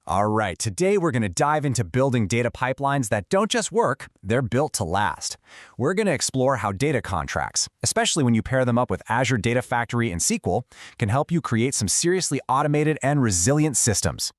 All right, today we're going to dive into building data pipelines that don't just work, they're built to last. We're going to explore how data contracts, especially when you pair them up with Azure Data Factory and SQL, can help you create some seriously automated and resilient systems.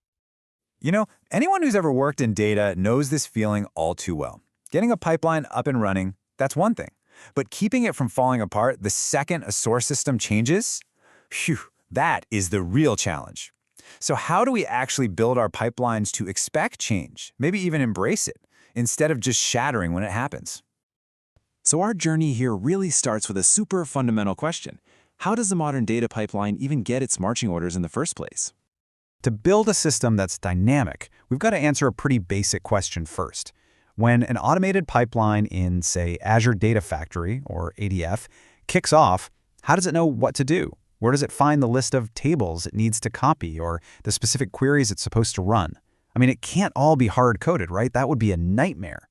Anyone who's ever worked in data knows this feeling all too well. Getting a pipeline up and running, that's one thing. But keeping it from falling apart the second a source system changes? Phew, that is the real challenge. So how do we actually build our pipelines to expect change, maybe even embrace it, instead of just shattering when it happens? So our journey here really starts with a super fundamental question. How does the modern data pipeline even get its marching orders in the first place? To build a system that's dynamic, we've got to answer a pretty basic question first. When an automated pipeline in, say, Azure Data Factory, or ADF, kicks off, how does it know what to do? Where does it find the list of tables it needs to copy or the specific queries it's supposed to run? I mean, it can't all be hard-coded, right? That would be a nightmare.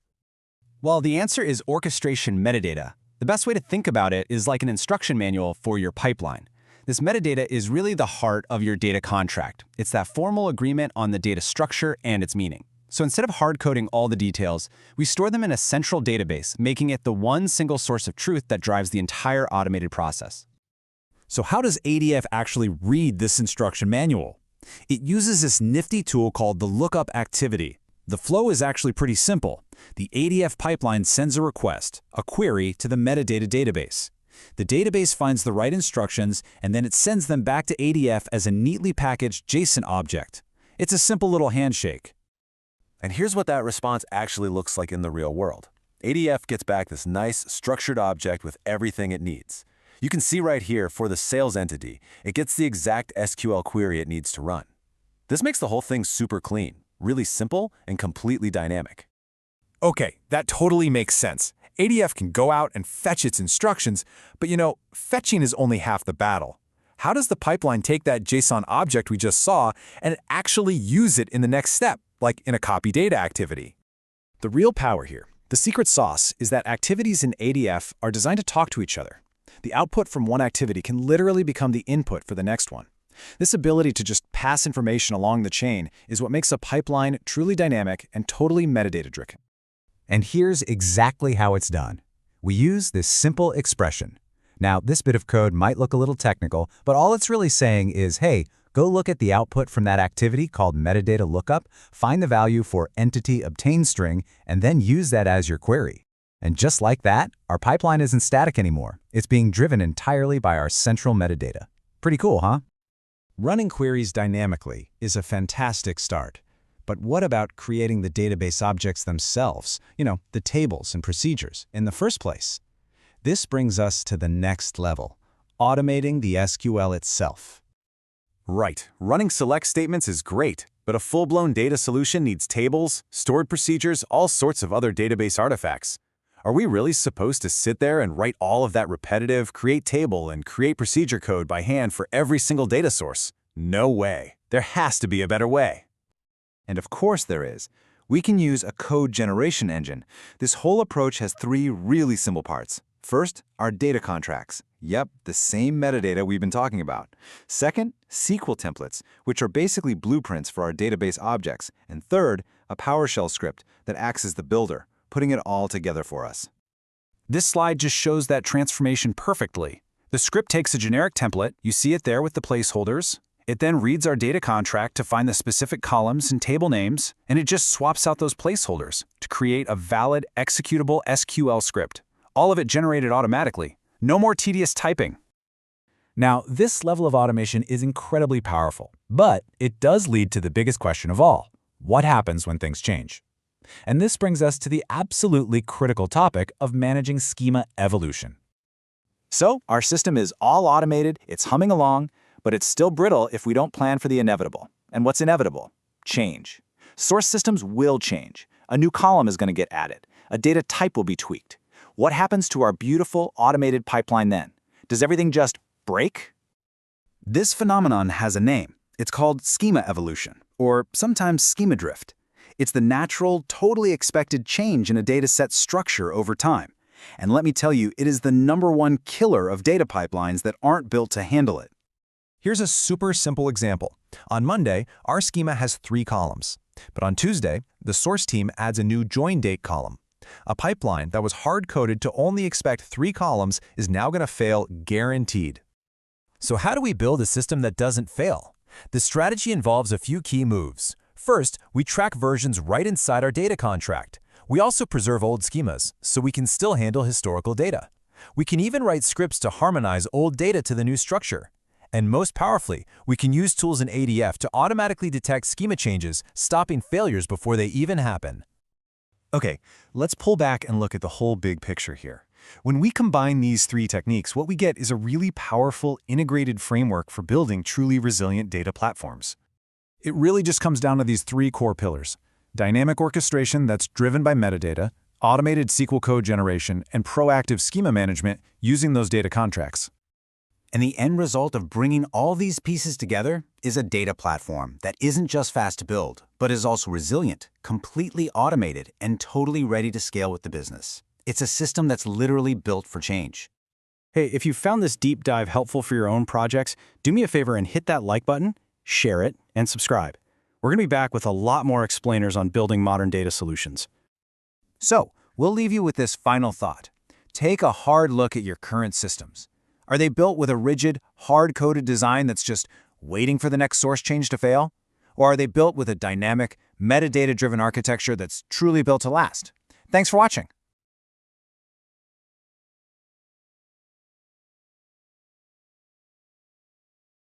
Well, the answer is orchestration metadata. The best way to think about it is like an instruction manual for your pipeline. This metadata is really the heart of your data contract. It's that formal agreement on the data structure and its meaning. So instead of hard-coding all the details, we store them in a central database, making it the one single source of truth that drives the entire automated process. So how does ADF actually read this instruction manual? It uses this nifty tool called the lookup activity. The flow is actually pretty simple. The ADF pipeline sends a request, a query, to the metadata database. The database finds the right instructions, and then it sends them back to ADF as a neatly packaged JSON object. It's a simple little handshake. And here's what that response actually looks like in the real world. ADF gets back this nice, structured object with everything it needs. You can see right here for the sales entity, it gets the exact SQL query it needs to run. This makes the whole thing super clean, really simple, and completely dynamic. Okay, that totally makes sense. ADF can go out and fetch its instructions, but fetching is only half the battle. How does the pipeline take that JSON object we just saw and actually use it in the next step, like in a copy data activity? The real power here, the secret sauce, is that activities in ADF are designed to talk to each other. The output from one activity can literally become the input for the next one. This ability to just pass information along the chain is what makes a pipeline truly dynamic and totally metadata-driven. And here's exactly how it's done. We use this simple expression. Now, this bit of code might look a little technical, but all it's really saying is, hey, go look at the output from that activity called metadata lookup, find the value for entity obtain string, and then use that as your query. And just like that, our pipeline isn't static anymore. It's being driven entirely by our central metadata. Pretty cool, huh? Running queries dynamically is a fantastic start. But what about creating the database objects themselves, the tables and procedures, in the first place? This brings us to the next level, automating the SQL itself. Right, running select statements is great, but a full-blown data solution needs tables, stored procedures, all sorts of other database artifacts. Are we really supposed to sit there and write all of that repetitive create table and create procedure code by hand for every single data source? No way. There has to be a better way. And of course there is. We can use a code generation engine. This whole approach has three really simple parts. First, our data contracts. Yep, the same metadata we've been talking about. Second, SQL templates, which are basically blueprints for our database objects. And third, a PowerShell script that acts as the builder, putting it all together for us. This slide just shows that transformation perfectly. The script takes a generic template, you see it there with the placeholders. It then reads our data contract to find the specific columns and table names, and it just swaps out those placeholders to create a valid, executable SQL script. All of it generated automatically. No more tedious typing. Now, this level of automation is incredibly powerful, but it does lead to the biggest question of all. What happens when things change? And this brings us to the absolutely critical topic of managing schema evolution. So, our system is all automated, it's humming along, but it's still brittle if we don't plan for the inevitable. And what's inevitable? Change. Source systems will change. A new column is going to get added. A data type will be tweaked. What happens to our beautiful automated pipeline then? Does everything just break? This phenomenon has a name. It's called schema evolution, or sometimes schema drift. It's the natural, totally expected change in a dataset structure over time. And let me tell you, it is the #1 killer of data pipelines that aren't built to handle it. Here's a super simple example. On Monday, our schema has 3 columns. But on Tuesday, the source team adds a new join date column. A pipeline that was hard-coded to only expect 3 columns is now going to fail guaranteed. So how do we build a system that doesn't fail? The strategy involves a few key moves. First, we track versions right inside our data contract. We also preserve old schemas, so we can still handle historical data. We can even write scripts to harmonize old data to the new structure. And most powerfully, we can use tools in ADF to automatically detect schema changes, stopping failures before they even happen. Okay, let's pull back and look at the whole big picture here. When we combine these 3 techniques, what we get is a really powerful, integrated framework for building truly resilient data platforms. It really just comes down to these 3 core pillars: dynamic orchestration that's driven by metadata, automated SQL code generation, and proactive schema management using those data contracts. And the end result of bringing all these pieces together is a data platform that isn't just fast to build, but is also resilient, completely automated, and totally ready to scale with the business. It's a system that's literally built for change. Hey, if you found this deep dive helpful for your own projects, do me a favor and hit that like button, share it, and subscribe. We're going to be back with a lot more explainers on building modern data solutions. So, we'll leave you with this final thought. Take a hard look at your current systems. Are they built with a rigid, hard-coded design that's just waiting for the next source change to fail? Or are they built with a dynamic, metadata-driven architecture that's truly built to last? Thanks for watching.